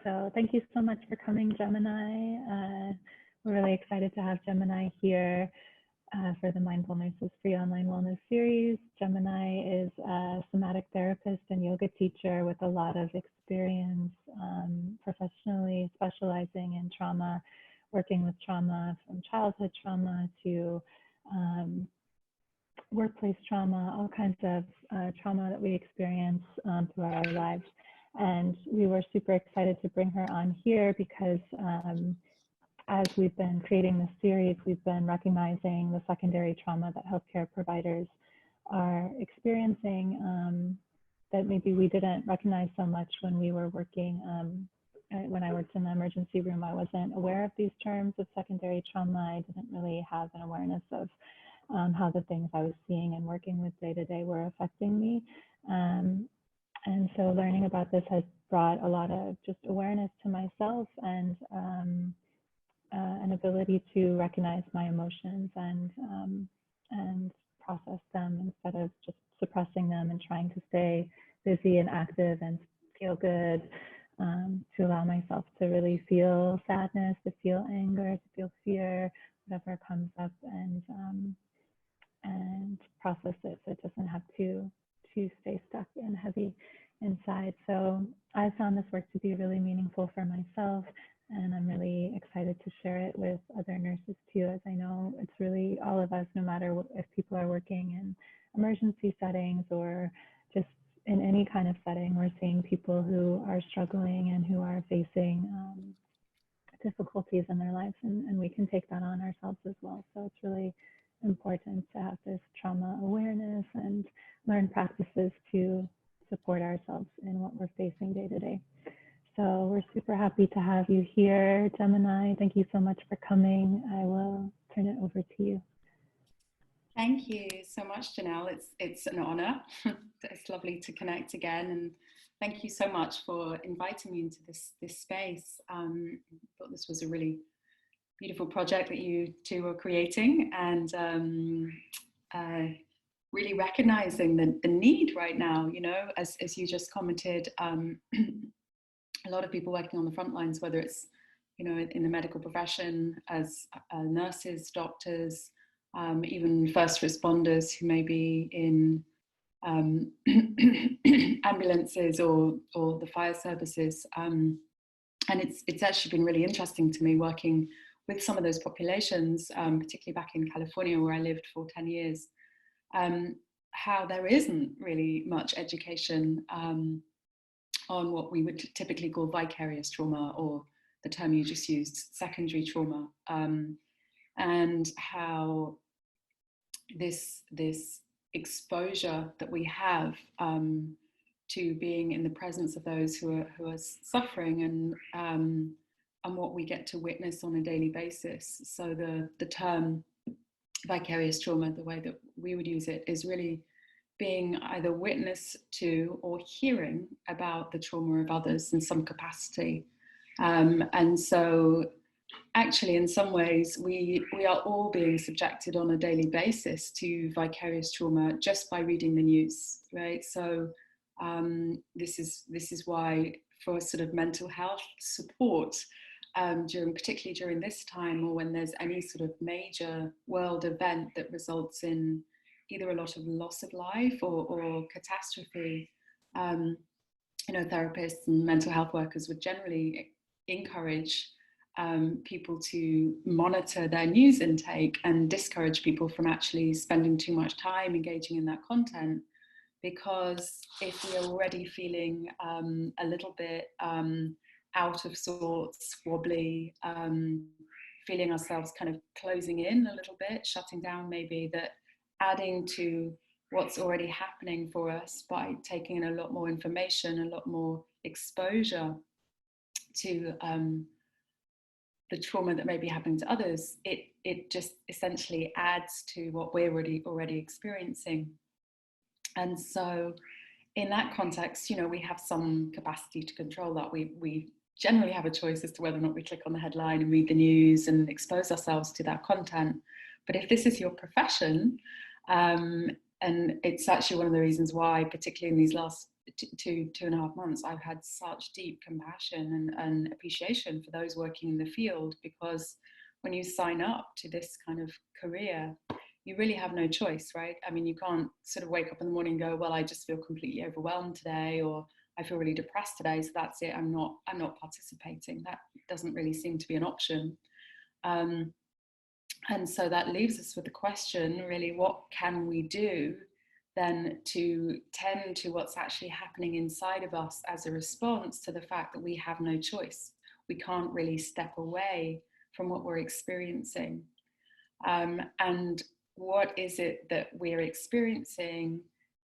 So thank you so much for coming, Gemini. We're really excited to have Gemini here for the Mindfulness is Free online wellness series. Gemini is a somatic therapist and yoga teacher with a lot of experience professionally specializing in trauma, working with trauma from childhood trauma to workplace trauma, all kinds of trauma that we experience throughout our lives. And we were super excited to bring her on here because as we've been creating this series, we've been recognizing the secondary trauma that healthcare providers are experiencing that maybe we didn't recognize so much when we were working. When I worked in the emergency room, I wasn't aware of these terms of secondary trauma. I didn't really have an awareness of how the things I was seeing and working with day to day were affecting me. And so learning about this has brought a lot of just awareness to myself and an ability to recognize my emotions and process them instead of just suppressing them and trying to stay busy and active and feel good, to allow myself to really feel sadness, to feel anger, to feel fear, whatever comes up, and process it so it doesn't have to stay stuck and heavy inside. So I found this work to be really meaningful for myself, and I'm really excited to share it with other nurses too, as I know it's really all of us, no matter if people are working in emergency settings or just in any kind of setting, we're seeing people who are struggling and who are facing difficulties in their lives, and we can take that on ourselves as well. So it's really important to have this trauma awareness and learn practices to support ourselves in what we're facing day to day. So we're super happy to have you here, Gemini. Thank you so much for coming. I will turn it over to you. Thank you so much, Janelle. It's an honor. It's lovely to connect again, and thank you so much for inviting me into this space. I thought this was a really beautiful project that you two are creating, and really recognizing the need right now, you know, as you just commented, a lot of people working on the front lines, whether it's, you know, in the medical profession as nurses, doctors, even first responders who may be in ambulances or the fire services. And it's actually been really interesting to me working with some of those populations, particularly back in California where I lived for 10 years, how there isn't really much education on what we would typically call vicarious trauma, or the term you just used, secondary trauma, and how this exposure that we have to being in the presence of those who are suffering, and what we get to witness on a daily basis. So the term vicarious trauma, the way that we would use it, is really being either witness to or hearing about the trauma of others in some capacity. And so actually, in some ways, we are all being subjected on a daily basis to vicarious trauma just by reading the news, right? So this is why, for sort of mental health support, particularly during this time, or when there's any sort of major world event that results in either a lot of loss of life or catastrophe, you know, therapists and mental health workers would generally encourage people to monitor their news intake and discourage people from actually spending too much time engaging in that content. Because if we are already feeling a little bit out of sorts, wobbly, feeling ourselves kind of closing in a little bit, shutting down maybe, that adding to what's already happening for us by taking in a lot more information, a lot more exposure to the trauma that may be happening to others, it just essentially adds to what we're already experiencing. And so in that context, you know, we have some capacity to control that. We generally have a choice as to whether or not we click on the headline and read the news and expose ourselves to that content. But if this is your profession, and it's actually one of the reasons why, particularly in these last 2.5 months, I've had such deep compassion and appreciation for those working in the field, because when you sign up to this kind of career, you really have no choice, right? I mean, you can't sort of wake up in the morning and go, well, I just feel completely overwhelmed today, or I feel really depressed today, so that's it, I'm not participating. That doesn't really seem to be an option. And so that leaves us with the question, really, what can we do then to tend to what's actually happening inside of us as a response to the fact that we have no choice? We can't really step away from what we're experiencing. And what is it that we're experiencing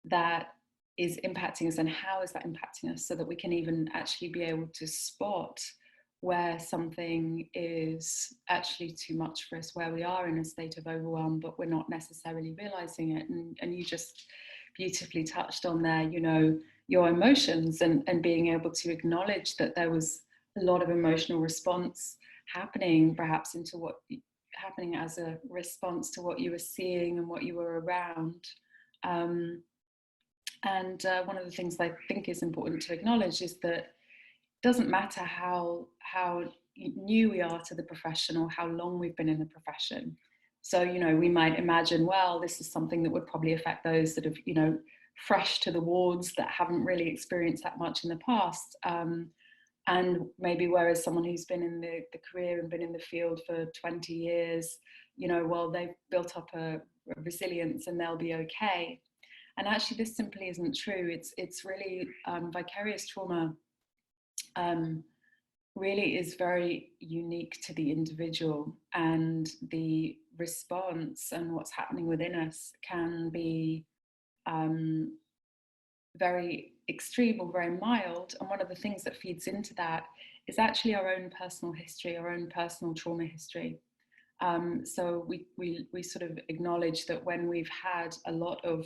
that is impacting us, and how is that impacting us, so that we can even actually be able to spot where something is actually too much for us, where we are in a state of overwhelm, but we're not necessarily realizing it. And you just beautifully touched on there, you know, your emotions, and being able to acknowledge that there was a lot of emotional response happening, perhaps happening as a response to what you were seeing and what you were around. And one of the things I think is important to acknowledge is that it doesn't matter how new we are to the profession or how long we've been in the profession. So, you know, we might imagine, well, this is something that would probably affect those that have, you know, fresh to the wards, that haven't really experienced that much in the past. And maybe whereas someone who's been in the career and been in the field for 20 years, you know, well, they've built up a resilience and they'll be okay. And actually, this simply isn't true. It's really vicarious trauma really is very unique to the individual, and the response and what's happening within us can be very extreme or very mild. And one of the things that feeds into that is actually our own personal history, our own personal trauma history. So we sort of acknowledge that when we've had a lot of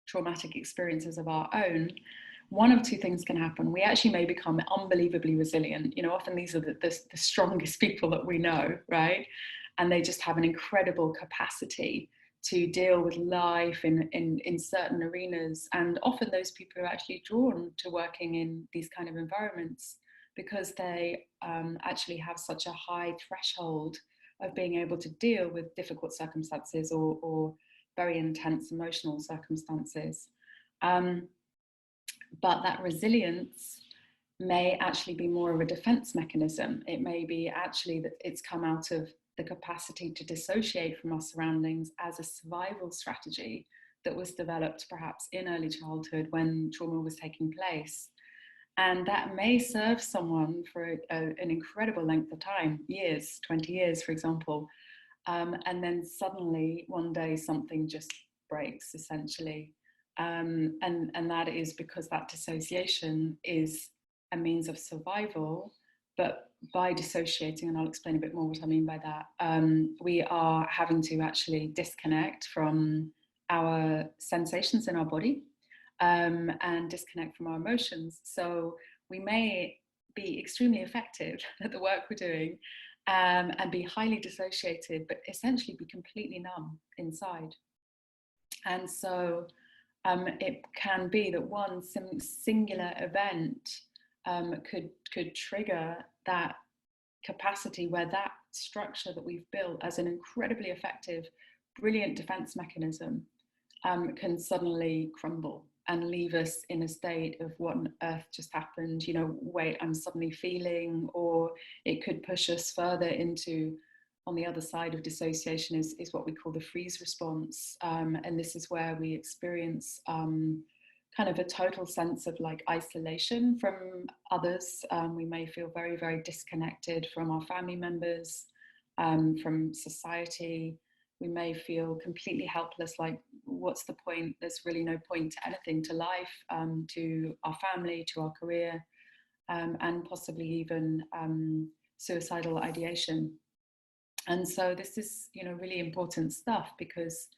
traumatic experiences of our own, one of two things can happen. We actually may become unbelievably resilient. You know, often these are the strongest people that we know, right? And they just have an incredible capacity to deal with life in certain arenas. And often those people are actually drawn to working in these kind of environments because they actually have such a high threshold of being able to deal with difficult circumstances or very intense emotional circumstances. But that resilience may actually be more of a defense mechanism. It may be actually that it's come out of the capacity to dissociate from our surroundings as a survival strategy that was developed perhaps in early childhood when trauma was taking place. And that may serve someone for an incredible length of time, years, 20 years, for example. And then suddenly one day something just breaks, essentially. And that is because that dissociation is a means of survival. But by dissociating, and I'll explain a bit more what I mean by that, we are having to actually disconnect from our sensations in our body and disconnect from our emotions. So we may be extremely effective at the work we're doing and be highly dissociated, but essentially be completely numb inside. And so it can be that one singular event could trigger that capacity where that structure that we've built as an incredibly effective, brilliant defense mechanism can suddenly crumble and leave us in a state of what on earth just happened, you know, wait, I'm suddenly feeling, or it could push us further into, on the other side of dissociation is what we call the freeze response. And this is where we experience kind of a total sense of like isolation from others. We may feel very, very disconnected from our family members, from society. We may feel completely helpless, like what's the point? There's really no point to anything, to life, to our family, to our career, and possibly even suicidal ideation. And so this is, you know, really important stuff, because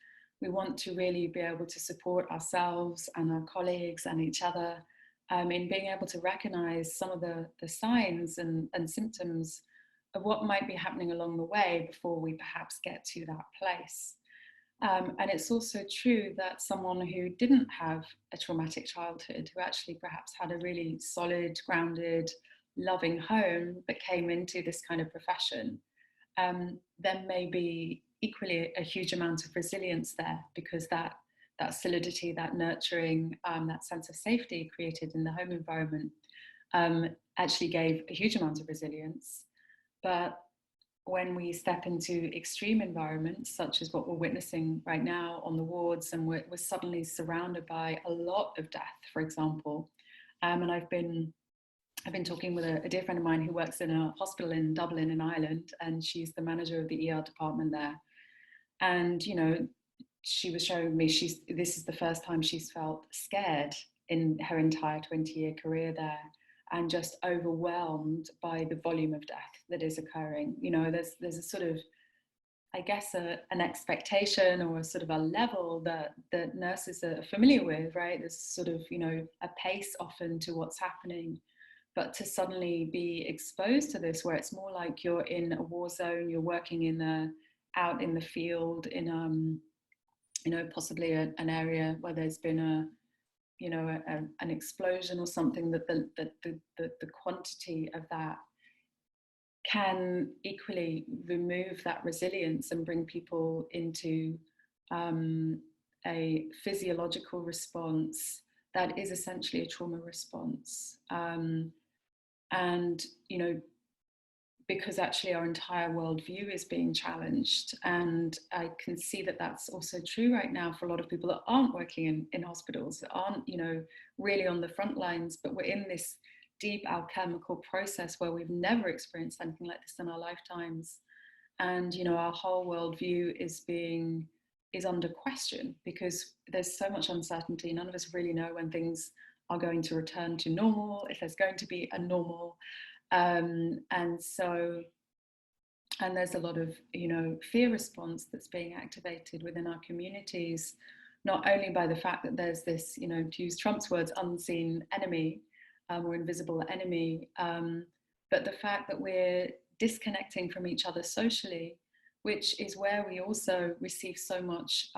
we want to really be able to support ourselves and our colleagues and each other in being able to recognize some of the signs and symptoms of what might be happening along the way before we perhaps get to that place. And it's also true that someone who didn't have a traumatic childhood, who actually perhaps had a really solid, grounded, loving home, but came into this kind of profession, then may be equally a huge amount of resilience there, because that solidity, that nurturing, that sense of safety created in the home environment actually gave a huge amount of resilience. But when we step into extreme environments, such as what we're witnessing right now on the wards, and we're suddenly surrounded by a lot of death, for example. And I've been talking with a dear friend of mine who works in a hospital in Dublin in Ireland, and she's the manager of the ER department there. And, you know, she was showing me this is the first time she's felt scared in her entire 20-year career there, and just overwhelmed by the volume of death that is occurring. You know, there's a sort of, I guess, an expectation or a sort of a level that nurses are familiar with, right? There's sort of, you know, a pace often to what's happening. But to suddenly be exposed to this, where it's more like you're in a war zone, you're working out in the field, in you know, possibly an area where there's been an explosion or something, that the quantity of that can equally remove that resilience and bring people into a physiological response that is essentially a trauma response. And, you know, because actually our entire worldview is being challenged. And I can see that that's also true right now for a lot of people that aren't working in hospitals, that aren't, you know, really on the front lines, but we're in this deep alchemical process where we've never experienced anything like this in our lifetimes. And, you know, our whole worldview is under question, because there's so much uncertainty. None of us really know when things are going to return to normal, if there's going to be a normal. And there's a lot of, you know, fear response that's being activated within our communities, not only by the fact that there's this, you know, to use Trump's words, unseen enemy or invisible enemy, but the fact that we're disconnecting from each other socially, which is where we also receive so much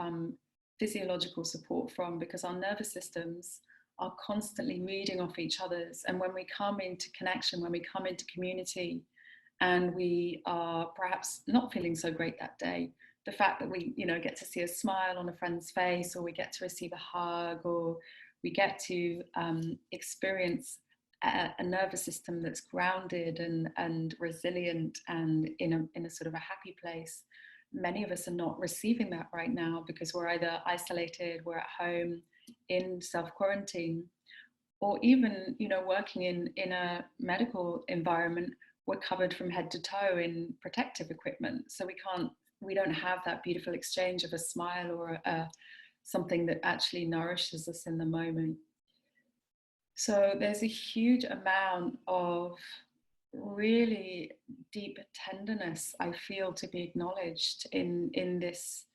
physiological support from, because our nervous systems are constantly reading off each other's. And when we come into connection, when we come into community, and we are perhaps not feeling so great that day, the fact that we, you know, get to see a smile on a friend's face, or we get to receive a hug, or we get to experience a nervous system that's grounded and resilient and in a sort of a happy place. Many of us are not receiving that right now, because we're either isolated, we're at home in self-quarantine, or even, you know, working in a medical environment, we're covered from head to toe in protective equipment. So we don't have that beautiful exchange of a smile or something that actually nourishes us in the moment. So there's a huge amount of really deep tenderness, I feel, to be acknowledged in this,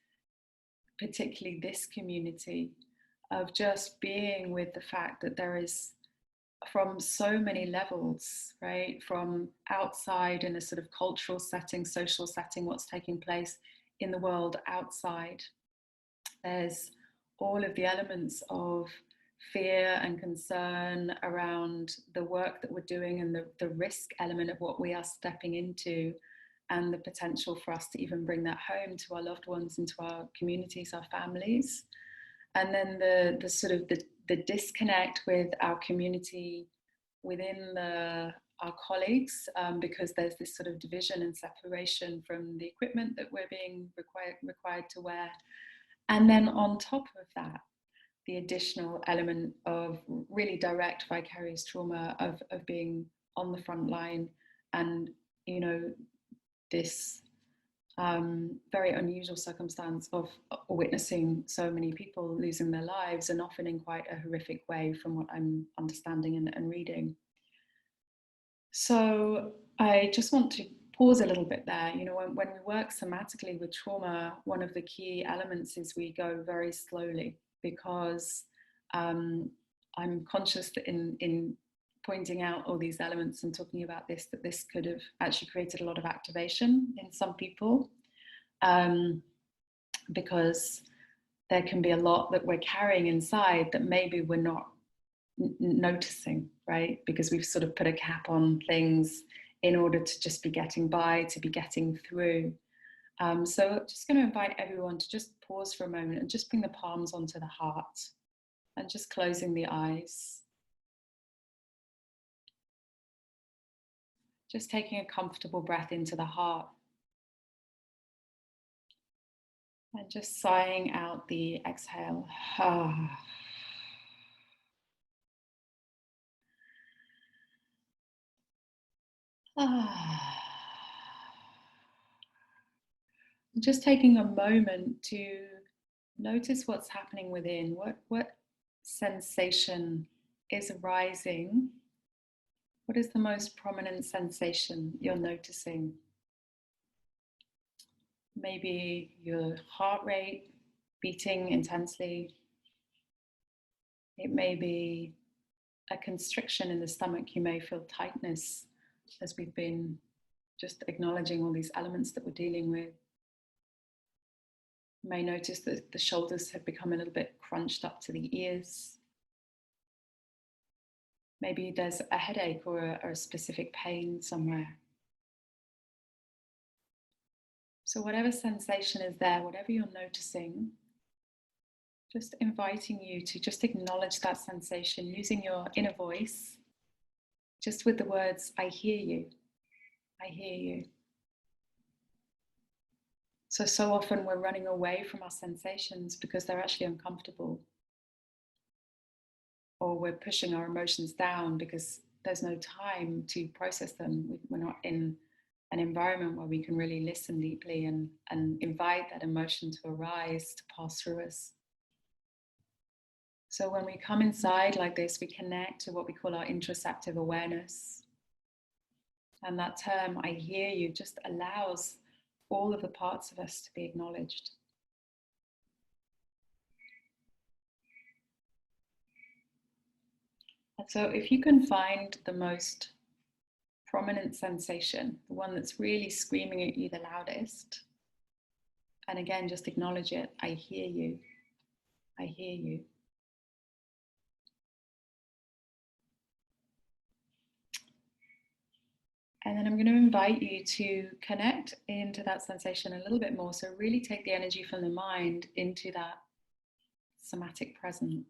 particularly this community, of just being with the fact that there is, from so many levels, right, from outside in a sort of cultural setting, social setting, what's taking place in the world outside. There's all of the elements of fear and concern around the work that we're doing, and the risk element of what we are stepping into, and the potential for us to even bring that home to our loved ones, into our communities, our families. And then the sort of the disconnect with our community within our colleagues, because there's this sort of division and separation from the equipment that we're being required to wear. And then on top of that, the additional element of really direct vicarious trauma of being on the front line, and, you know, this very unusual circumstance of witnessing so many people losing their lives, and often in quite a horrific way, from what I'm understanding and reading. So I just want to pause a little bit there. You know, when we work somatically with trauma, one of the key elements is we go very slowly, because I'm conscious that in pointing out all these elements and talking about this, that this could have actually created a lot of activation in some people. because there can be a lot that we're carrying inside that maybe we're not noticing, right? Because we've sort of put a cap on things in order to just be getting by, to be getting through. So just going to invite everyone to just pause for a moment and just bring the palms onto the heart and just closing the eyes. Just taking a comfortable breath into the heart. And just sighing out the exhale. Just taking a moment to notice what's happening within. What sensation is arising? What is the most prominent sensation you're noticing? Maybe your heart rate beating intensely. It may be a constriction in the stomach. You may feel tightness as we've been just acknowledging all these elements that we're dealing with. You may notice that the shoulders have become a little bit crunched up to the ears. Maybe there's a headache or a specific pain somewhere. So whatever sensation is there, whatever you're noticing, just inviting you to just acknowledge that sensation using your inner voice, just with the words, I hear you, I hear you. So often we're running away from our sensations because they're actually uncomfortable. Or we're pushing our emotions down because there's no time to process them. We're not in an environment where we can really listen deeply and invite that emotion to arise, to pass through us. So when we come inside like this, we connect to what we call our interoceptive awareness. And that term, I hear you, just allows all of the parts of us to be acknowledged. And so if you can find the most prominent sensation, the one that's really screaming at you the loudest, and again, just acknowledge it. I hear you. I hear you. And then I'm going to invite you to connect into that sensation a little bit more. So really take the energy from the mind into that somatic presence.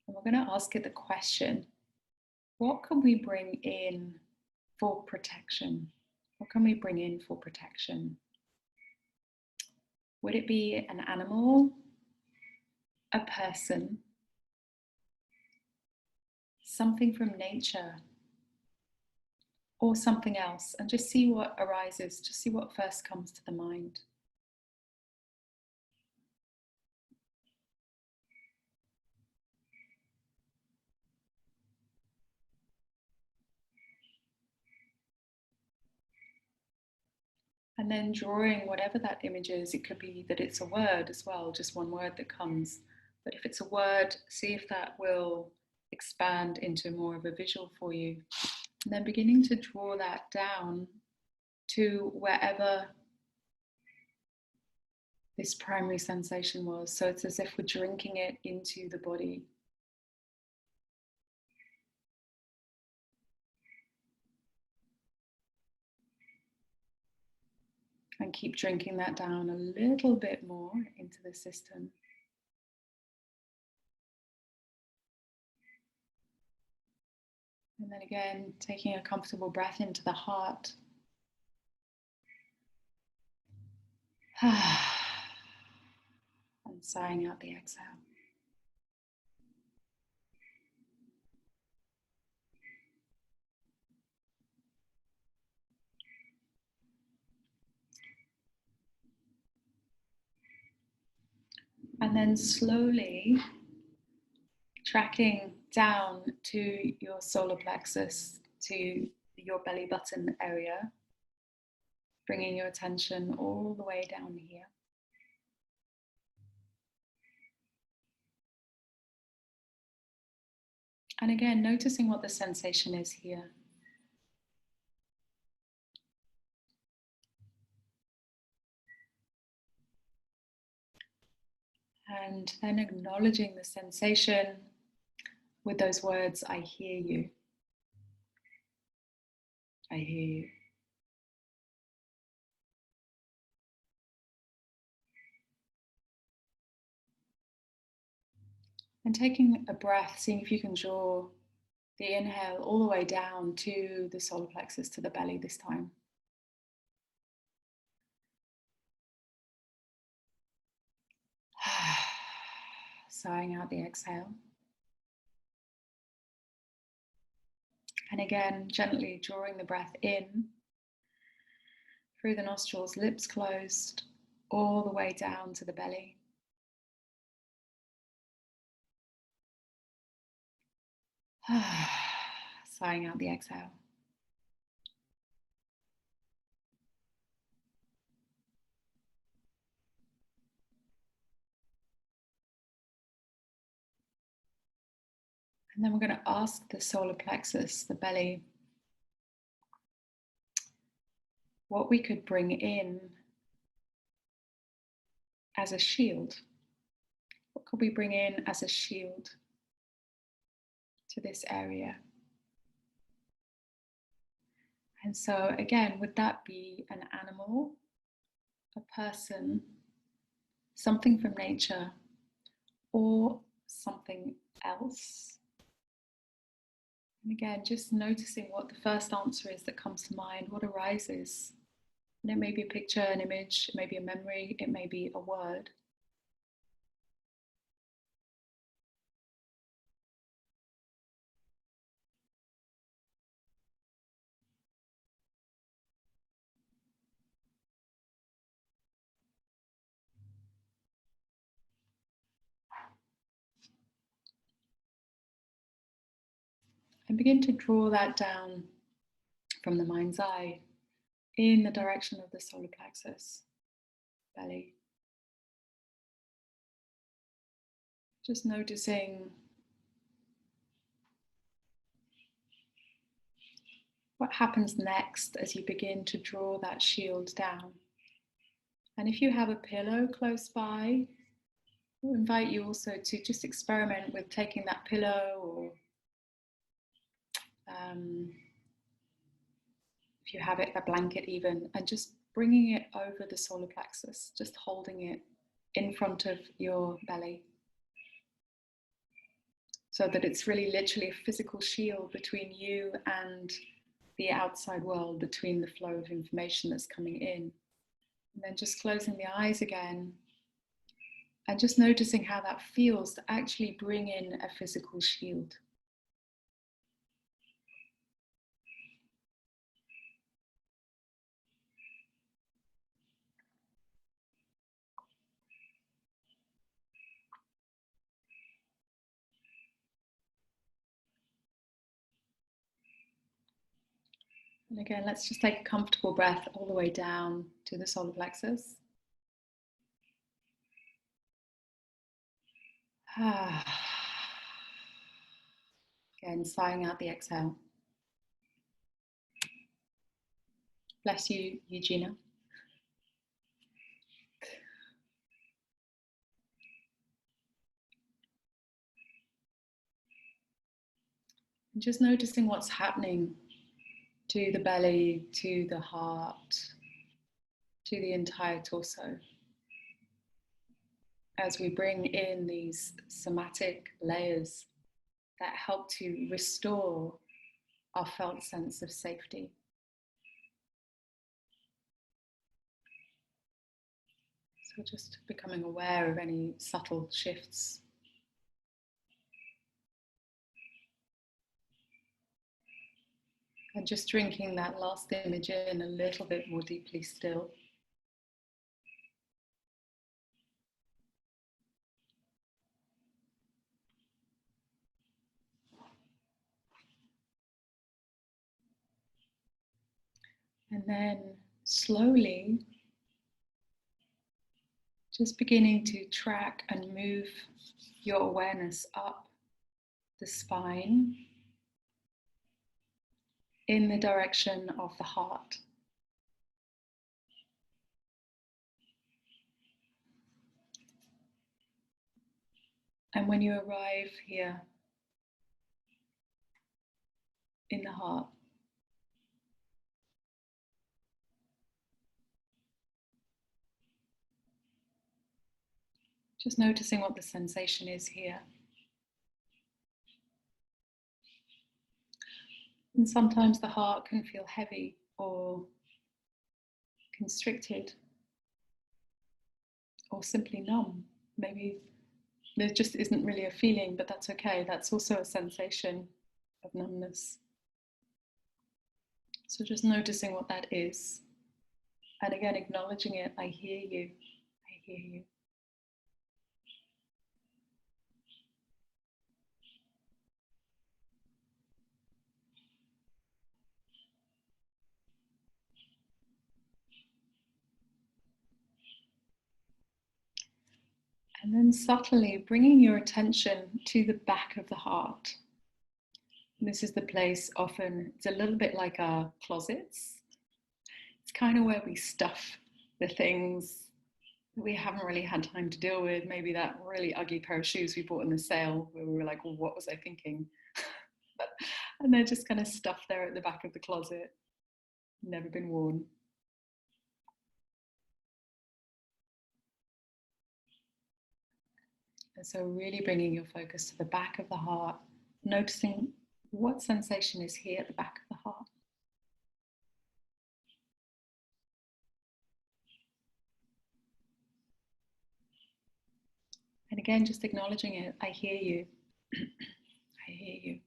And we're going to ask it the question, what can we bring in for protection? What can we bring in for protection? Would it be an animal, a person, something from nature, or something else? And just see what arises, just see what first comes to the mind. And then drawing whatever that image is, it could be that it's a word as well, just one word that comes. But if it's a word, see if that will expand into more of a visual for you. And then beginning to draw that down to wherever this primary sensation was. So it's as if we're drinking it into the body. And keep drinking that down a little bit more into the system. And then again, taking a comfortable breath into the heart. And sighing out the exhale. And then slowly tracking down to your solar plexus, to your belly button area, bringing your attention all the way down here. And again, noticing what the sensation is here. And then acknowledging the sensation with those words, I hear you. I hear you. And taking a breath, seeing if you can draw the inhale all the way down to the solar plexus, to the belly this time. Sighing out the exhale. And again, gently drawing the breath in through the nostrils, lips closed, all the way down to the belly. Sighing out the exhale. And then we're going to ask the solar plexus, the belly, what we could bring in as a shield. What could we bring in as a shield to this area? And so again, would that be an animal, a person, something from nature, or something else? And again, just noticing what the first answer is that comes to mind, what arises. And it may be a picture, an image, it may be a memory, it may be a word. And begin to draw that down from the mind's eye in the direction of the solar plexus, belly. Just noticing what happens next as you begin to draw that shield down. And if you have a pillow close by, I'll invite you also to just experiment with taking that pillow, or if you have it, a blanket even, and just bringing it over the solar plexus, just holding it in front of your belly, so that it's really literally a physical shield between you and the outside world, between the flow of information that's coming in. And then just closing the eyes again and just noticing how that feels to actually bring in a physical shield. And again, let's just take a comfortable breath all the way down to the solar plexus. Again, sighing out the exhale. Bless you, Eugenia. And just noticing what's happening to the belly, to the heart, to the entire torso, as we bring in these somatic layers that help to restore our felt sense of safety. So just becoming aware of any subtle shifts. And just drinking that last image in a little bit more deeply still. And then slowly, just beginning to track and move your awareness up the spine in the direction of the heart. And when you arrive here in the heart, just noticing what the sensation is here. And sometimes the heart can feel heavy or constricted or simply numb. Maybe there just isn't really a feeling, but that's okay. That's also a sensation of numbness. So just noticing what that is. And again, acknowledging it. I hear you. I hear you. And then subtly bringing your attention to the back of the heart. And this is the place often, it's a little bit like our closets. It's kind of where we stuff the things that we haven't really had time to deal with. Maybe that really ugly pair of shoes we bought in the sale where we were like, well, what was I thinking? And they're just kind of stuffed there at the back of the closet, never been worn. And so really bringing your focus to the back of the heart, noticing what sensation is here at the back of the heart. And again, just acknowledging it. I hear you. I hear you.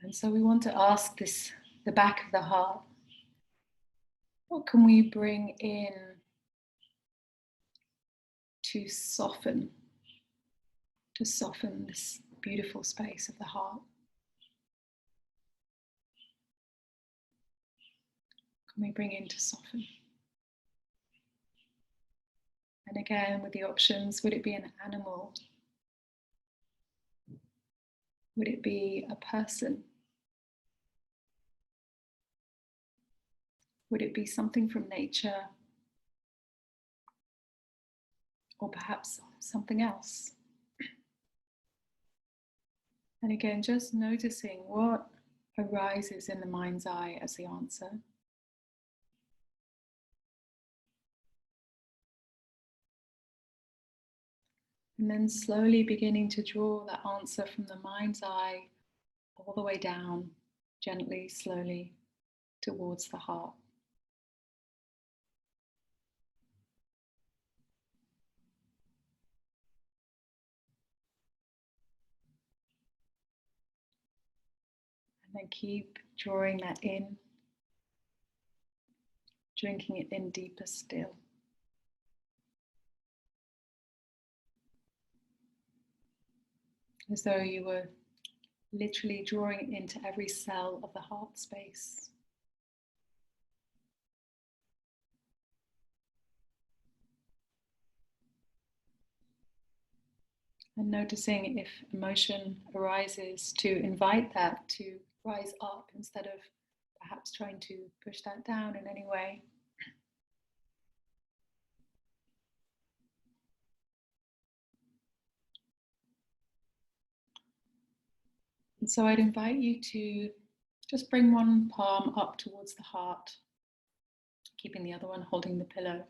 And so we want to ask this, the back of the heart, what can we bring in to soften this beautiful space of the heart? Can we bring in to soften? And again, with the options, would it be an animal? Would it be a person? Would it be something from nature? Or perhaps something else? And again, just noticing what arises in the mind's eye as the answer. And then slowly beginning to draw that answer from the mind's eye all the way down, gently, slowly, towards the heart. And then keep drawing that in, drinking it in deeper still. As though you were literally drawing it into every cell of the heart space. And noticing if emotion arises, to invite that to rise up instead of perhaps trying to push that down in any way. And so I'd invite you to just bring one palm up towards the heart, keeping the other one holding the pillow.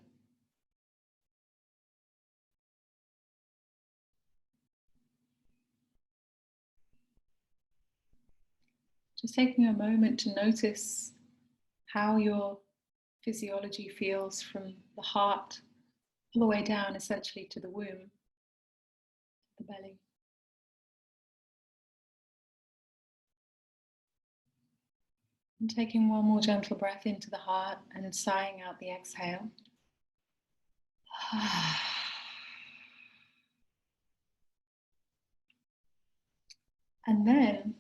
Just taking a moment to notice how your physiology feels from the heart all the way down essentially to the womb, the belly. And taking one more gentle breath into the heart and sighing out the exhale. And then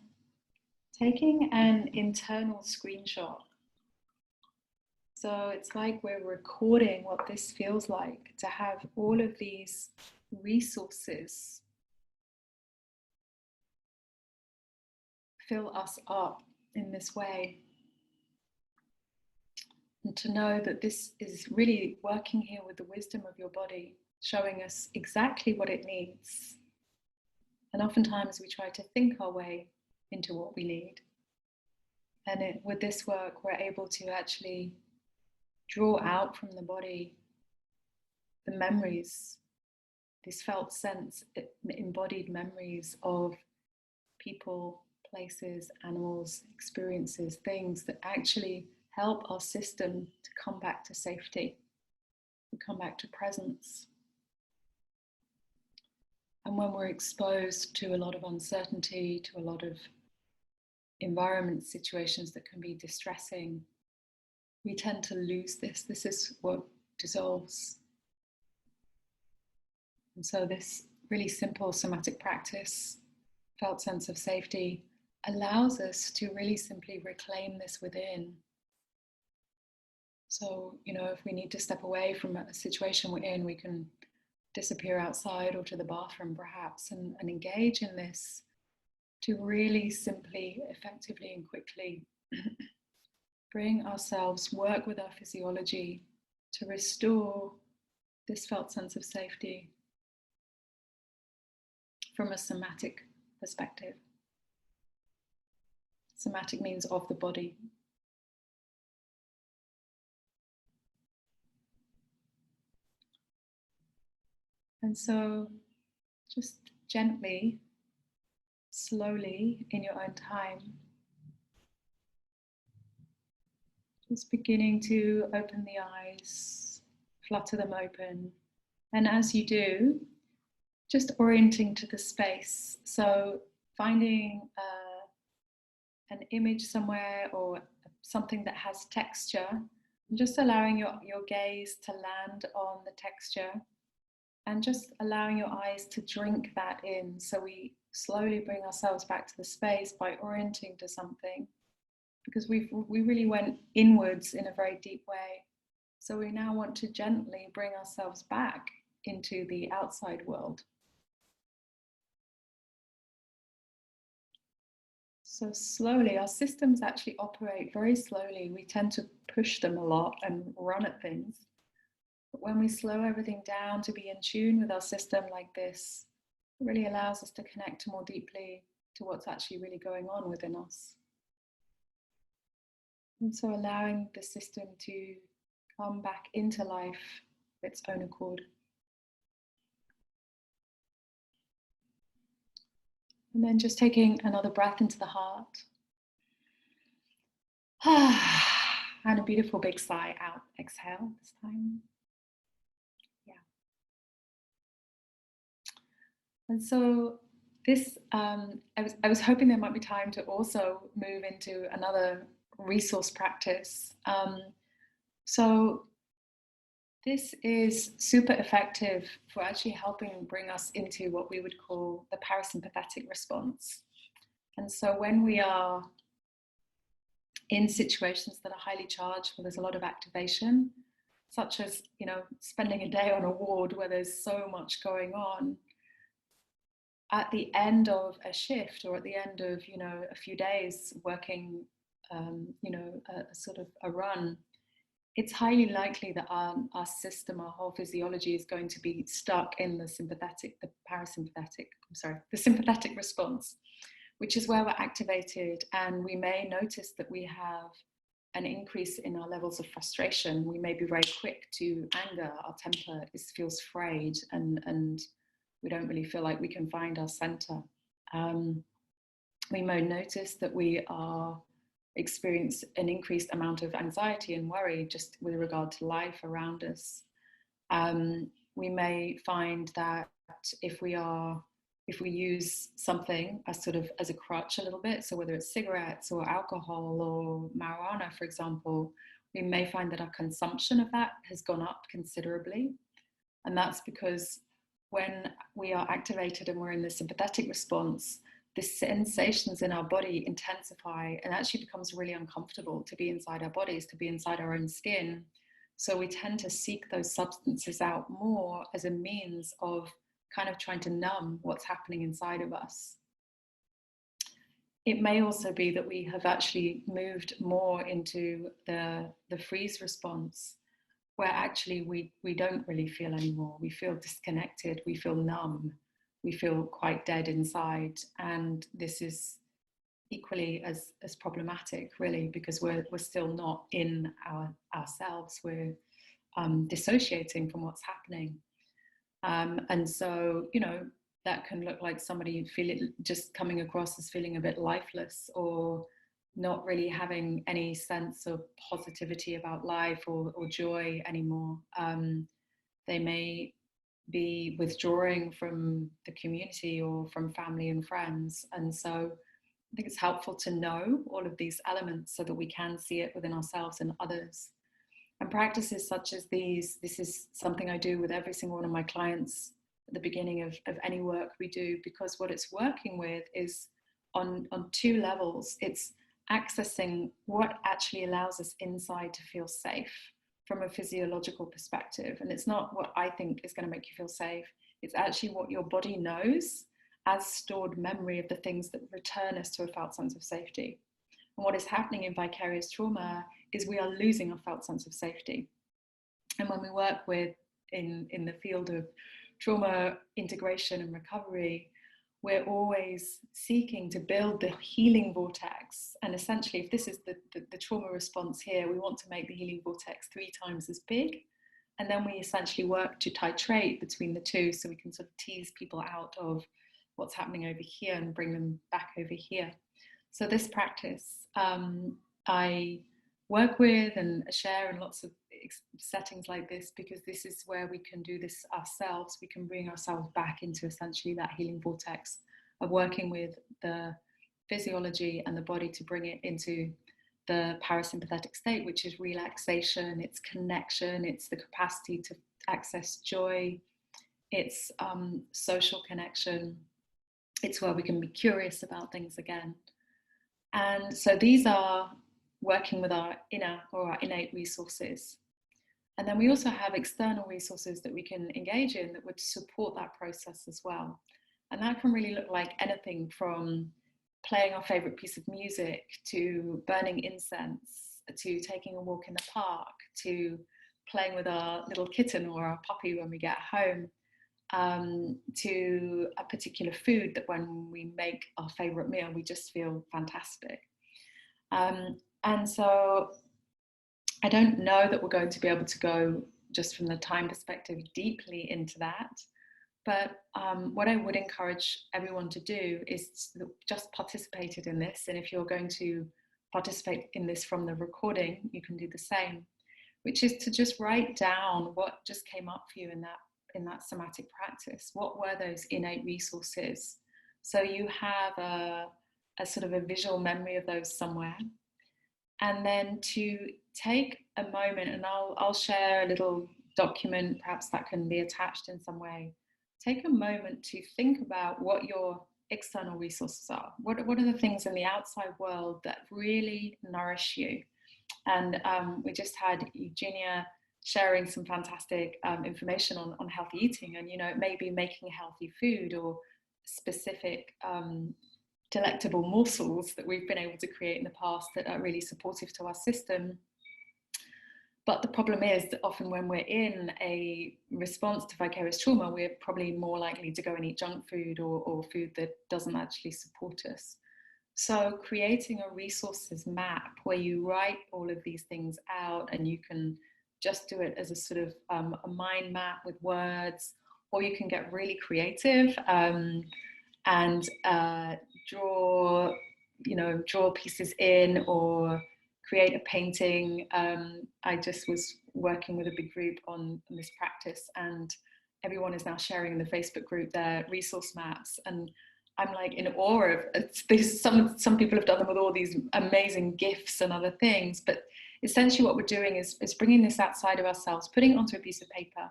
taking an internal screenshot. So it's like we're recording what this feels like to have all of these resources fill us up in this way. And to know that this is really working here with the wisdom of your body, showing us exactly what it needs. And oftentimes we try to think our way into what we need. And with this work, we're able to actually draw out from the body the memories, this felt sense, embodied memories of people, places, animals, experiences, things that actually help our system to come back to safety, to come back to presence. And when we're exposed to a lot of uncertainty, to a lot of environment situations that can be distressing, we tend to lose this. This is what dissolves. And so this really simple somatic practice, felt sense of safety, allows us to really simply reclaim this within. So, if we need to step away from a situation we're in, we can disappear outside or to the bathroom perhaps and engage in this to really simply, effectively and quickly bring ourselves, work with our physiology to restore this felt sense of safety from a somatic perspective. Somatic means of the body. And so just gently, slowly, in your own time, just beginning to open the eyes, flutter them open. And as you do, just orienting to the space. So finding an image somewhere or something that has texture, and just allowing your gaze to land on the texture and just allowing your eyes to drink that in. So we slowly bring ourselves back to the space by orienting to something, because we really went inwards in a very deep way. So we now want to gently bring ourselves back into the outside world. So slowly, our systems actually operate very slowly. We tend to push them a lot and run at things. But when we slow everything down to be in tune with our system like this, it really allows us to connect more deeply to what's actually really going on within us. And so allowing the system to come back into life of its own accord. And then just taking another breath into the heart. And a beautiful big sigh out. Exhale this time. Yeah. And so this, I was hoping there might be time to also move into another resource practice. So this is super effective for actually helping bring us into what we would call the parasympathetic response. And so when we are in situations that are highly charged, where there's a lot of activation, such as, spending a day on a ward where there's so much going on, at the end of a shift or at the end of, a few days working, a sort of a run, it's highly likely that our system, our whole physiology is going to be stuck in the sympathetic response, which is where we're activated. And we may notice that we have an increase in our levels of frustration. We may be very quick to anger. Our temper feels frayed, and we don't really feel like we can find our center. We may notice that we experience an increased amount of anxiety and worry just with regard to life around us. We may find that if we use something as a crutch a little bit, so whether it's cigarettes or alcohol or marijuana, for example, we may find that our consumption of that has gone up considerably. And that's because when we are activated and we're in the sympathetic response, the sensations in our body intensify, and actually becomes really uncomfortable to be inside our bodies, to be inside our own skin. So we tend to seek those substances out more as a means of kind of trying to numb what's happening inside of us. it may also be that we have actually moved more into the freeze response, where actually we don't really feel anymore. We feel disconnected, we feel numb, we feel quite dead inside. And this is equally as problematic, really, because we're still not in ourselves. We're dissociating from what's happening. And so, you know, that can look like somebody just coming across as feeling a bit lifeless, or not really having any sense of positivity about life or joy anymore. They may be withdrawing from the community or from family and friends. And so I think it's helpful to know all of these elements so that we can see it within ourselves and others. And practices such as these, this is something I do with every single one of my clients at the beginning of any work we do, because what it's working with is on two levels. It's accessing what actually allows us inside to feel safe from a physiological perspective. And it's not what I think is going to make you feel safe. It's actually what your body knows as stored memory of the things that return us to a felt sense of safety. And what is happening in vicarious trauma is we are losing a felt sense of safety. And when we work with in the field of trauma integration and recovery, we're always seeking to build the healing vortex. And essentially, if this is the trauma response here, we want to make the healing vortex 3 times as big. And then we essentially work to titrate between the two, so we can sort of tease people out of what's happening over here and bring them back over here. So this practice I work with and share in lots of settings like this, because this is where we can do this ourselves. We can bring ourselves back into essentially that healing vortex of working with the physiology and the body to bring it into the parasympathetic state, which is relaxation, it's connection, it's the capacity to access joy, it's social connection, it's where we can be curious about things again. And so these are working with our inner or our innate resources. And then we also have external resources that we can engage in that would support that process as well. And that can really look like anything from playing our favorite piece of music, to burning incense, to taking a walk in the park, to playing with our little kitten or our puppy when we get home, to a particular food that when we make our favorite meal, we just feel fantastic. And so I don't know that we're going to be able to go, just from the time perspective, deeply into that. But what I would encourage everyone to do is just participate in this. And if you're going to participate in this from the recording, you can do the same, which is to just write down what just came up for you in that somatic practice. What were those innate resources? So you have a sort of a visual memory of those somewhere. And then to take a moment, and I'll share a little document, perhaps that can be attached in some way. Take a moment to think about what your external resources are. What are the things in the outside world that really nourish you? And we just had Eugenia sharing some fantastic information on healthy eating. And, you know, it may be making healthy food or specific delectable morsels that we've been able to create in the past that are really supportive to our system. But the problem is that often when we're in a response to vicarious trauma, we're probably more likely to go and eat junk food or food that doesn't actually support us. So creating a resources map where you write all of these things out, and you can just do it as a sort of a mind map with words, or you can get really creative and draw pieces in, or create a painting. I just was working with a big group on this practice, and everyone is now sharing in the Facebook group their resource maps, and I'm like in awe of this. Some people have done them with all these amazing gifts and other things, but essentially what we're doing is bringing this outside of ourselves, putting it onto a piece of paper,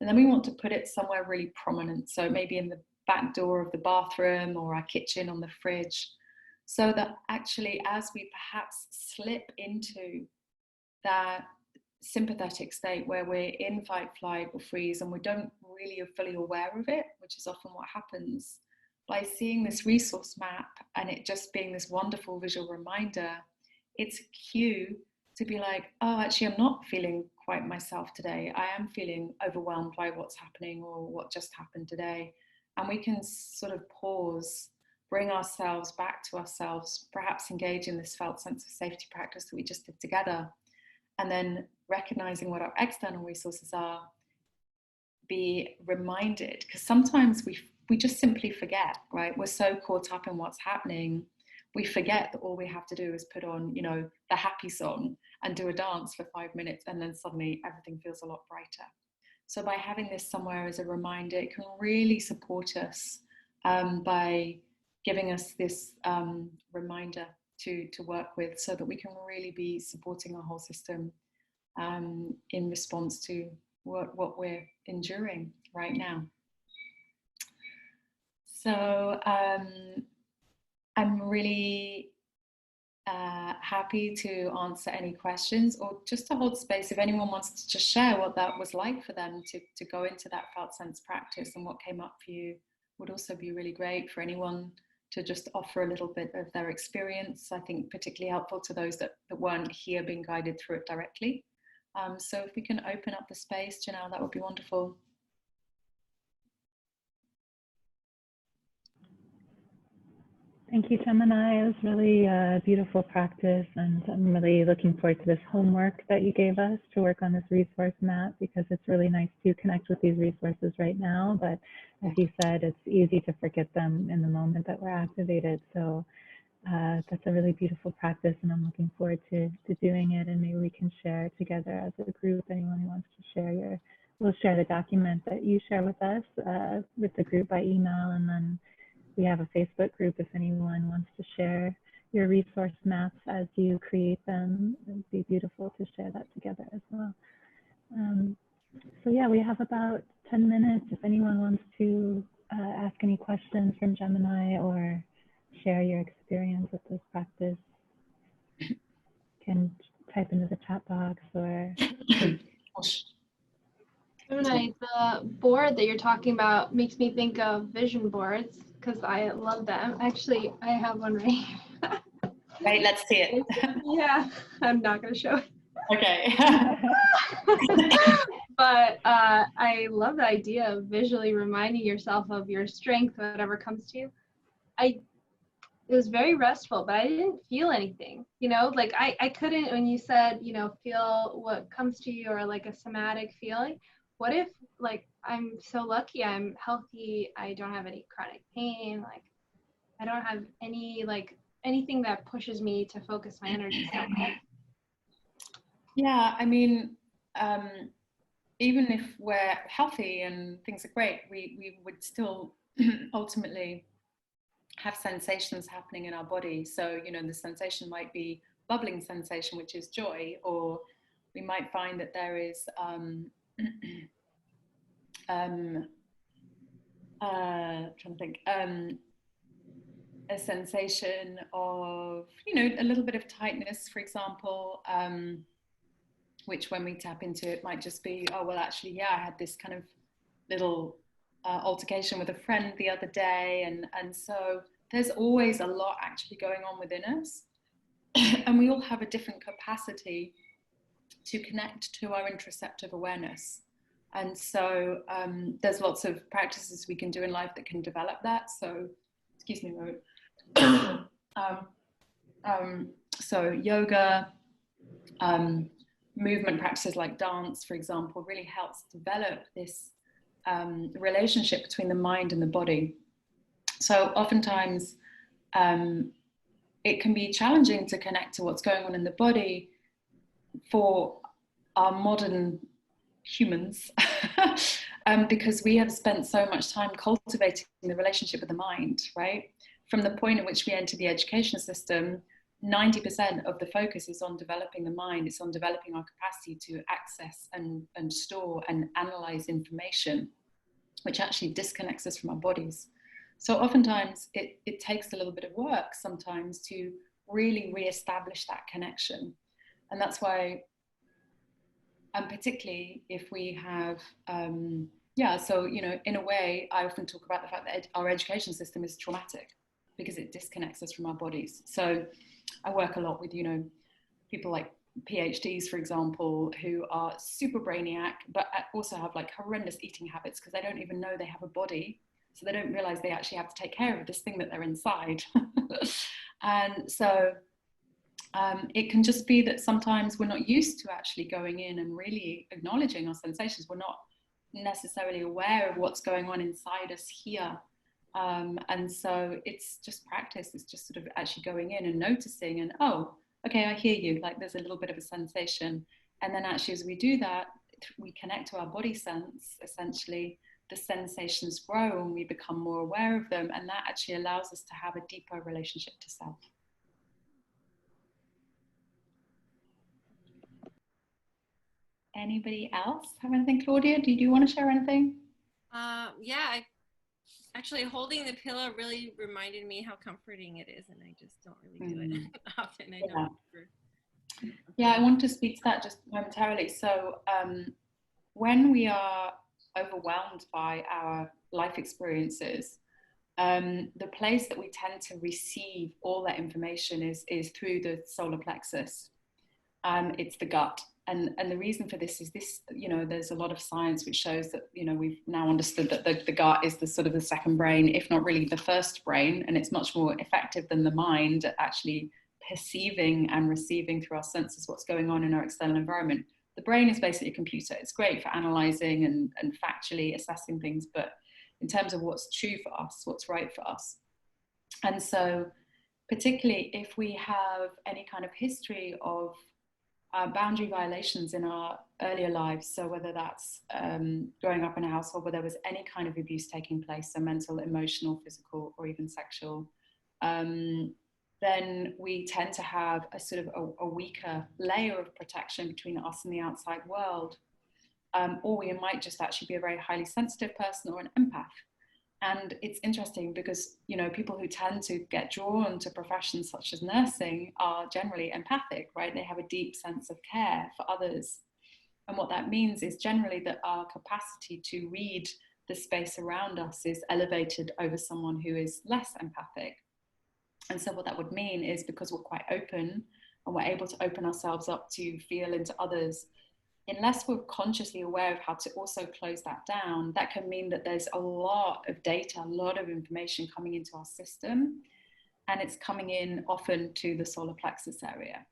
and then we want to put it somewhere really prominent. So maybe in the back door of the bathroom or our kitchen, on the fridge, so that actually as we perhaps slip into that sympathetic state where we're in fight, flight or freeze, and we don't really are fully aware of it, which is often what happens, by seeing this resource map and it just being this wonderful visual reminder, it's a cue to be like, oh, actually, I'm not feeling quite myself today. I am feeling overwhelmed by what's happening or what just happened today. And we can sort of pause, bring ourselves back to ourselves, perhaps engage in this felt sense of safety practice that we just did together. And then recognizing what our external resources are, be reminded, because sometimes we just simply forget, right? We're so caught up in what's happening, we forget that all we have to do is put on, you know, the happy song and do a dance for 5 minutes, and then suddenly everything feels a lot brighter. So by having this somewhere as a reminder, it can really support us by giving us this reminder to work with, so that we can really be supporting our whole system in response to what we're enduring right now. So I'm really happy to answer any questions, or just to hold space if anyone wants to just share what that was like for them to go into that felt sense practice, and what came up for you would also be really great for anyone to just offer a little bit of their experience. I think particularly helpful to those that weren't here being guided through it directly. So if we can open up the space, Janelle, that would be wonderful. Thank you, Gemini. It was really a beautiful practice, and I'm really looking forward to this homework that you gave us to work on this resource map, because it's really nice to connect with these resources right now, but as you said, it's easy to forget them in the moment that we're activated. So that's a really beautiful practice, and I'm looking forward to doing it, and maybe we can share together as a group. Anyone who wants to share we'll share the document that you share with us with the group by email, and then we have a Facebook group if anyone wants to share your resource maps as you create them. It would be beautiful to share that together as well. So yeah, we have about 10 minutes. If anyone wants to ask any questions from Gemini or share your experience with this practice, you can type into the chat box or... Gemini, the board that you're talking about makes me think of vision boards, because I love them. Actually, I have one right here. Right, let's see it. Yeah, I'm not going to show it. Okay. But I love the idea of visually reminding yourself of your strength, whatever comes to you. It was very restful, but I didn't feel anything, you know, like I couldn't, when you said, you know, feel what comes to you, or like a somatic feeling. What if, like, I'm so lucky, I'm healthy, I don't have any chronic pain, like I don't have any, like, anything that pushes me to focus my energy somewhere. Yeah, I mean, even if we're healthy and things are great, we would still ultimately have sensations happening in our body. So, you know, the sensation might be bubbling sensation, which is joy, or we might find that there is trying to think, a sensation of, you know, a little bit of tightness, for example, which when we tap into it might just be, oh, well, actually, yeah, I had this kind of little altercation with a friend the other day. And so there's always a lot actually going on within us. And we all have a different capacity to connect to our interoceptive awareness. And so there's lots of practices we can do in life that can develop that. So, excuse me a moment. So yoga, movement practices like dance, for example, really helps develop this relationship between the mind and the body. So oftentimes it can be challenging to connect to what's going on in the body for our modern humans because we have spent so much time cultivating the relationship with the mind, right? From the point at which we enter the education system, 90% of the focus is on developing the mind. It's on developing our capacity to access and store and analyze information, which actually disconnects us from our bodies. So oftentimes it takes a little bit of work sometimes to really reestablish that connection. And that's why, and particularly if we have Yeah, so, you know, in a way, I often talk about the fact that our education system is traumatic because it disconnects us from our bodies. So I work a lot with, you know, people like PhDs, for example, who are super brainiac, but also have like horrendous eating habits because they don't even know they have a body. So they don't realize they actually have to take care of this thing that they're inside. And so it can just be that sometimes we're not used to actually going in and really acknowledging our sensations. We're not necessarily aware of what's going on inside us here. And so it's just practice. It's just sort of actually going in and noticing and, oh, okay, I hear you. Like there's a little bit of a sensation. And then actually as we do that, we connect to our body sense, essentially, the sensations grow and we become more aware of them. And that actually allows us to have a deeper relationship to self. Anybody else have anything? Claudia, do you want to share anything? Yeah, actually holding the pillow really reminded me how comforting it is, and I just don't really do it often. I don't remember. Yeah, I want to speak to that just momentarily. So when we are overwhelmed by our life experiences, the place that we tend to receive all that information is through the solar plexus. It's the gut. And the reason for this is this, you know, there's a lot of science which shows that, you know, we've now understood that the gut is the sort of the second brain, if not really the first brain, and it's much more effective than the mind at actually perceiving and receiving through our senses what's going on in our external environment. The brain is basically a computer. It's great for analyzing and factually assessing things, but in terms of what's true for us, what's right for us. And so particularly if we have any kind of history of boundary violations in our earlier lives, so whether that's growing up in a household where there was any kind of abuse taking place, so mental, emotional, physical, or even sexual, then we tend to have a sort of a weaker layer of protection between us and the outside world. Or we might just actually be a very highly sensitive person or an empath. And it's interesting because, you know, people who tend to get drawn to professions such as nursing are generally empathic, right? They have a deep sense of care for others. And what that means is generally that our capacity to read the space around us is elevated over someone who is less empathic. And so what that would mean is because we're quite open and we're able to open ourselves up to feel into others, unless we're consciously aware of how to also close that down, that can mean that there's a lot of data, a lot of information coming into our system, and it's coming in often to the solar plexus area.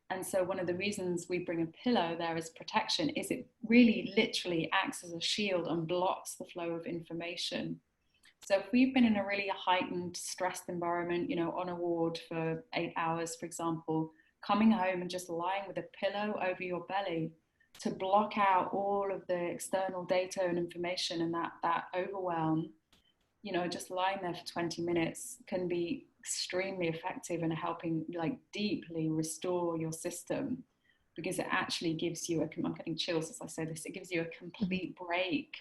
And so one of the reasons we bring a pillow there as protection is it really literally acts as a shield and blocks the flow of information. So if we've been in a really heightened, stressed environment, you know, on a ward for 8 hours, for example, coming home and just lying with a pillow over your belly to block out all of the external data and information and that overwhelm, you know, just lying there for 20 minutes can be extremely effective in helping like deeply restore your system, because it actually gives you I'm getting chills as I say this, it gives you a complete break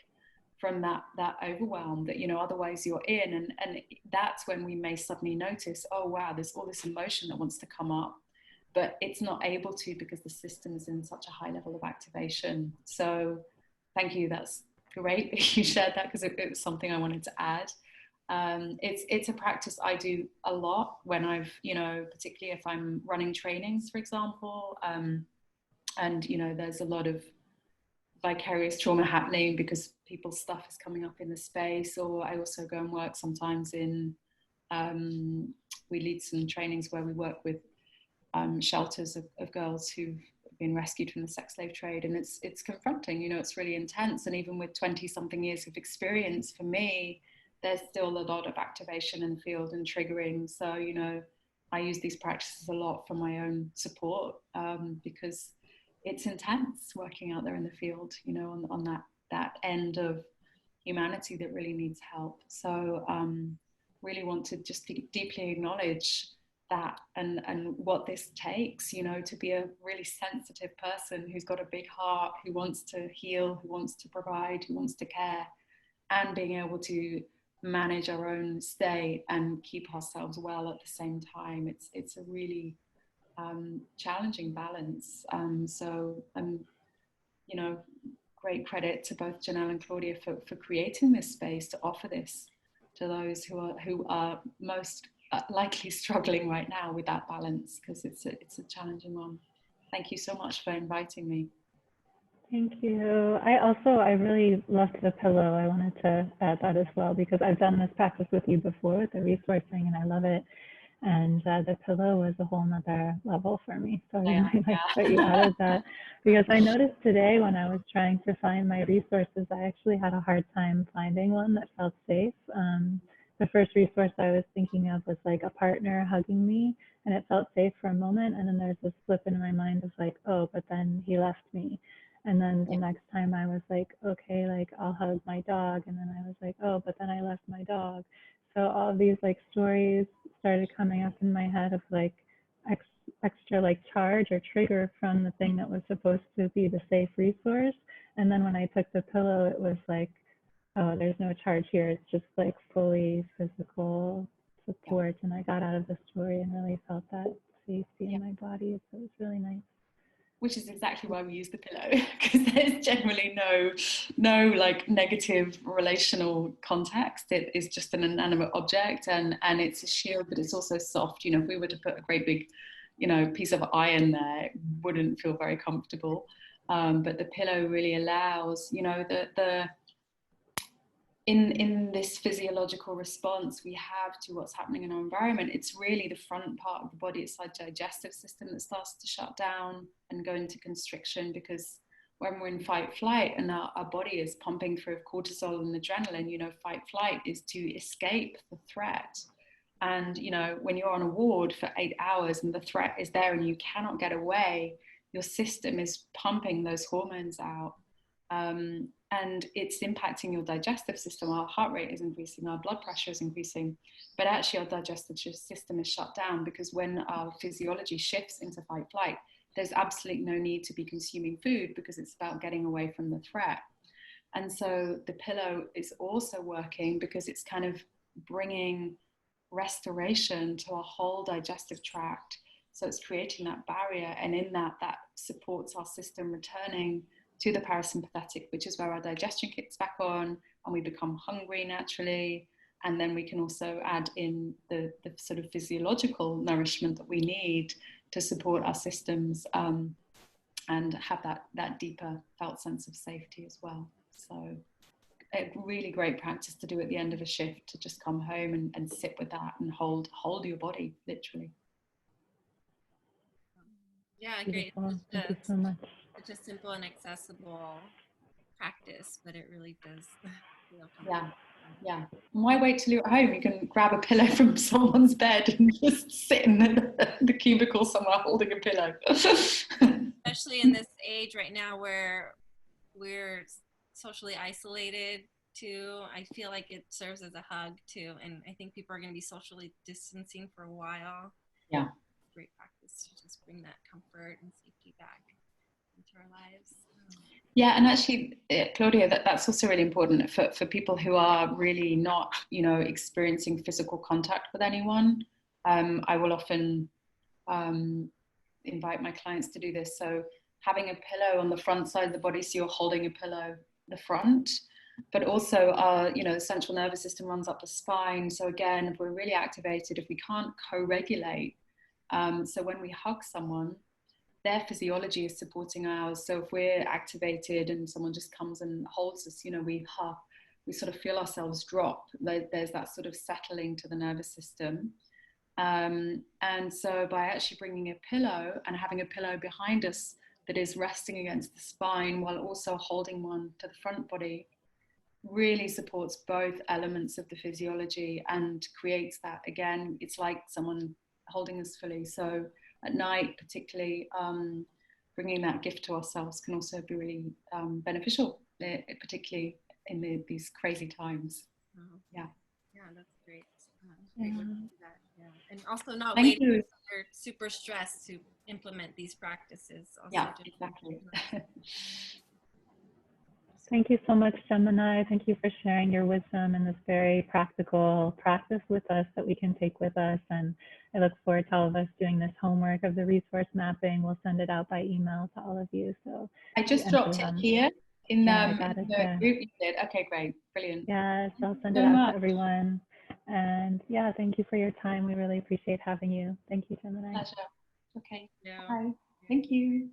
from that overwhelm that, you know, otherwise you're in. And that's when we may suddenly notice, oh wow, there's all this emotion that wants to come up, but it's not able to because the system is in such a high level of activation. So thank you. That's great that you shared that, because it was something I wanted to add. It's a practice I do a lot when I've, you know, particularly if I'm running trainings, for example, and, you know, there's a lot of vicarious trauma happening because people's stuff is coming up in the space. Or I also go and work sometimes in, we lead some trainings where we work with shelters of girls who've been rescued from the sex slave trade, and it's confronting, you know, it's really intense. And even with 20 something years of experience, for me, there's still a lot of activation in the field and triggering. So, you know, I use these practices a lot for my own support, because it's intense working out there in the field, you know, on that end of humanity that really needs help. So really want to just deeply acknowledge that and what this takes, you know, to be a really sensitive person who's got a big heart, who wants to heal, who wants to provide, who wants to care, and being able to manage our own state and keep ourselves well at the same time. It's a really challenging balance. So I'm, you know, great credit to both Janelle and Claudia for creating this space to offer this to those who are most likely struggling right now with that balance, because it's a challenging one. Thank you so much for inviting me. Thank you. I really loved the pillow. I wanted to add that as well, because I've done this practice with you before with the resourcing, and I love it. And the pillow was a whole nother level for me. So I really like that you added that, because I noticed today when I was trying to find my resources, I actually had a hard time finding one that felt safe. The first resource I was thinking of was like a partner hugging me, and it felt safe for a moment. And then there's this flip in my mind of like, oh, but then he left me. And then the next time I was like, okay, like I'll hug my dog. And then I was like, oh, but then I left my dog. So all of these like stories started coming up in my head of like extra like charge or trigger from the thing that was supposed to be the safe resource. And then when I took the pillow, it was like, oh, there's no charge here. It's just like fully physical support. And I got out of the story and really felt that safety in my body. So it was really nice. Which is exactly why we use the pillow, because there's generally no like negative relational context. It is just an inanimate object, and it's a shield, but it's also soft. You know, if we were to put a great big, you know, piece of iron there, it wouldn't feel very comfortable. But the pillow really allows, you know, in this physiological response we have to what's happening in our environment, it's really the front part of the body, it's our digestive system that starts to shut down and go into constriction, because when we're in fight flight and our body is pumping through cortisol and adrenaline, you know, fight flight is to escape the threat. And you know, when you're on a ward for 8 hours and the threat is there and you cannot get away, your system is pumping those hormones out. And it's impacting your digestive system. Our heart rate is increasing, our blood pressure is increasing, but actually our digestive system is shut down, because when our physiology shifts into fight flight, there's absolutely no need to be consuming food, because it's about getting away from the threat. And so the pillow is also working because it's kind of bringing restoration to our whole digestive tract. So it's creating that barrier, and in that supports our system returning to the parasympathetic, which is where our digestion kicks back on and we become hungry naturally. And then we can also add in the sort of physiological nourishment that we need to support our systems, and have that deeper felt sense of safety as well. So a really great practice to do at the end of a shift, to just come home and sit with that and hold your body, literally. Yeah, great. Thank you so much. Such a simple and accessible practice, but it really does feel comfortable. Yeah. Why wait till you're at home? You can grab a pillow from someone's bed and just sit in the cubicle somewhere holding a pillow. Especially in this age right now where we're socially isolated too. I feel like it serves as a hug too. And I think people are going to be socially distancing for a while. Yeah. Great practice to just bring that comfort and safety back into our lives. Yeah, and actually, Claudia, that's also really important for people who are really not, you know, experiencing physical contact with anyone. I will often invite my clients to do this. So having a pillow on the front side of the body, so you're holding a pillow the front, but also you know, the central nervous system runs up the spine. So again, if we're really activated, if we can't co-regulate, so when we hug someone, their physiology is supporting ours. So if we're activated and someone just comes and holds us, you know, we sort of feel ourselves drop. There's that sort of settling to the nervous system. And so by actually bringing a pillow and having a pillow behind us that is resting against the spine while also holding one to the front body, really supports both elements of the physiology and creates that, again, it's like someone holding us fully. So at night, particularly, bringing that gift to ourselves can also be really beneficial, particularly in these crazy times. Oh. Yeah. Yeah, that's great. Great way to do that. Yeah. And also not waiting until you're super stressed to implement these practices. Also, yeah, exactly. Thank you so much, Gemini. Thank you for sharing your wisdom and this very practical practice with us that we can take with us. And I look forward to all of us doing this homework of the resource mapping. We'll send it out by email to all of you. So I just dropped it here In, Yeah, I got in it, the yeah. group you did? Okay, great. Brilliant. Yes, I'll send So it out much. to everyone. And yeah, thank you for your time. We really appreciate having you. Thank you, Gemini. Pleasure. Okay. Yeah. Bye. Thank you.